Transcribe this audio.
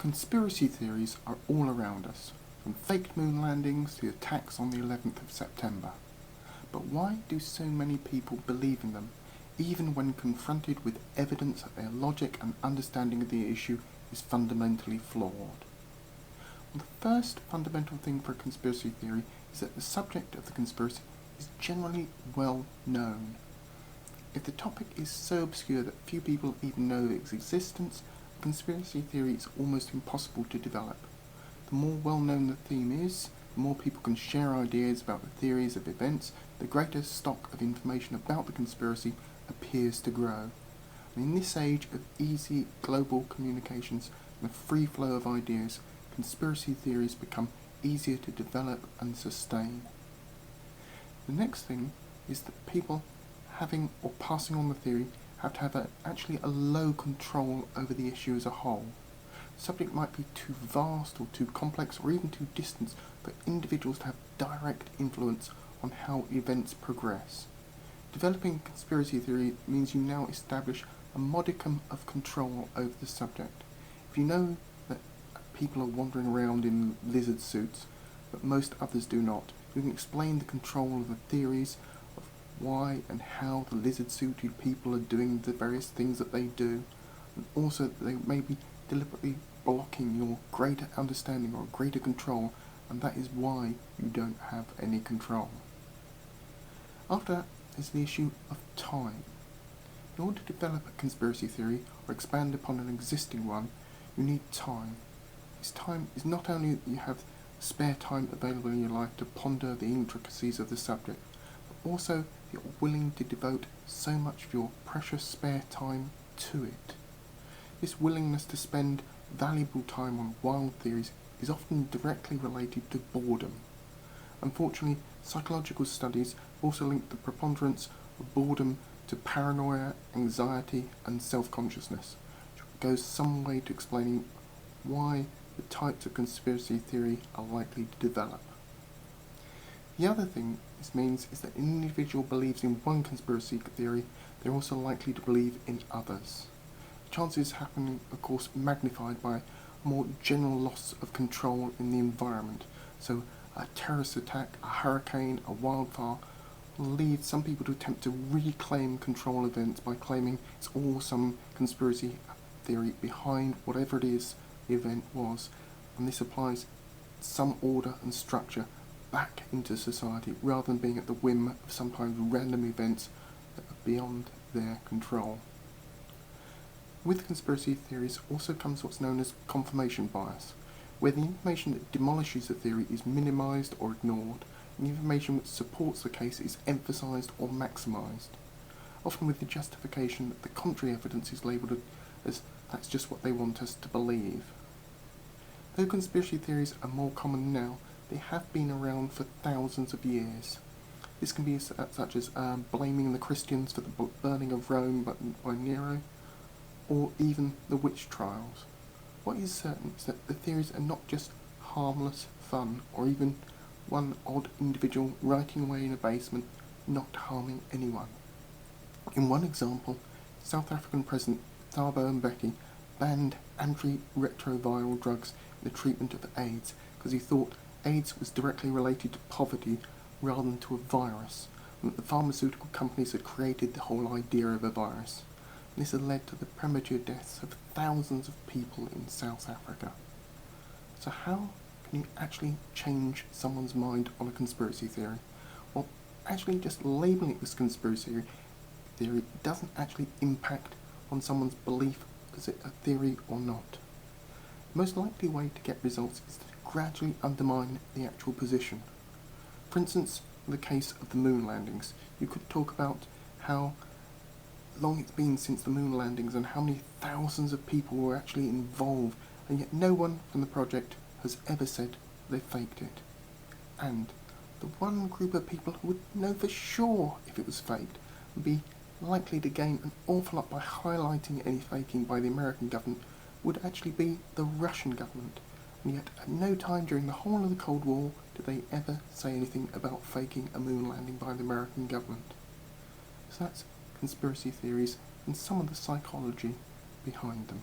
Conspiracy theories are all around us, from faked moon landings to the attacks on the 11th of September. But why do so many people believe in them, even when confronted with evidence that their logic and understanding of the issue is fundamentally flawed? Well, the first fundamental thing for a conspiracy theory is that the subject of the conspiracy is generally well known. If the topic is so obscure that few people even know its existence, a conspiracy theory is almost impossible to develop. The more well known the theme is, the more people can share ideas about the theories of events, the greater stock of information about the conspiracy appears to grow. And in this age of easy global communications and a free flow of ideas, conspiracy theories become easier to develop and sustain. The next thing is that people having or passing on the theory have to have actually a low control over the issue as a whole. The subject might be too vast or too complex or even too distant for individuals to have direct influence on how events progress. Developing conspiracy theory means you now establish a modicum of control over the subject. If you know that people are wandering around in lizard suits, but most others do not, you can explain the control of the theories of why and how the lizard-suited people are doing the various things that they do, and also that they may be deliberately blocking your greater understanding or greater control, and that is why you don't have any control. After that is the issue of time. In order to develop a conspiracy theory or expand upon an existing one, you need time. This time is not only that you have spare time available in your life to ponder the intricacies of the subject, but also you're willing to devote so much of your precious spare time to it. This willingness to spend valuable time on wild theories is often directly related to boredom. Unfortunately, psychological studies also link the preponderance of boredom to paranoia, anxiety, and self-consciousness, which goes some way to explaining why the types of conspiracy theory are likely to develop. The other thing this means is that an individual believes in one conspiracy theory, they're also likely to believe in others. The chances happen, of course, magnified by a more general loss of control in the environment. So a terrorist attack, a hurricane, a wildfire will lead some people to attempt to reclaim control of events by claiming it's all some conspiracy theory behind whatever it is the event was, and this applies some order and structure back into society rather than being at the whim of sometimes random events that are beyond their control. With conspiracy theories also comes what's known as confirmation bias, where the information that demolishes a theory is minimised or ignored, and the information which supports the case is emphasised or maximised, often with the justification that the contrary evidence is labelled as that's just what they want us to believe. Though conspiracy theories are more common now, they have been around for thousands of years. This can be such as blaming the Christians for the burning of Rome by Nero, or even the witch trials. What is certain is that the theories are not just harmless fun, or even one odd individual writing away in a basement, not harming anyone. In one example, South African President Thabo Mbeki banned antiretroviral drugs in the treatment of AIDS because he thought AIDS was directly related to poverty rather than to a virus, and that the pharmaceutical companies had created the whole idea of a virus. And this had led to the premature deaths of thousands of people in South Africa. So how can you actually change someone's mind on a conspiracy theory? Well, actually just labelling it as conspiracy theory doesn't actually impact on someone's belief is it a theory or not. The most likely way to get results is to gradually undermine the actual position. For instance, in the case of the moon landings, you could talk about how long it's been since the moon landings and how many thousands of people were actually involved, and yet no one from the project has ever said they faked it. And the one group of people who would know for sure if it was faked would be likely to gain an awful lot by highlighting any faking by the American government would actually be the Russian government, and yet at no time during the whole of the Cold War did they ever say anything about faking a moon landing by the American government. So that's conspiracy theories and some of the psychology behind them.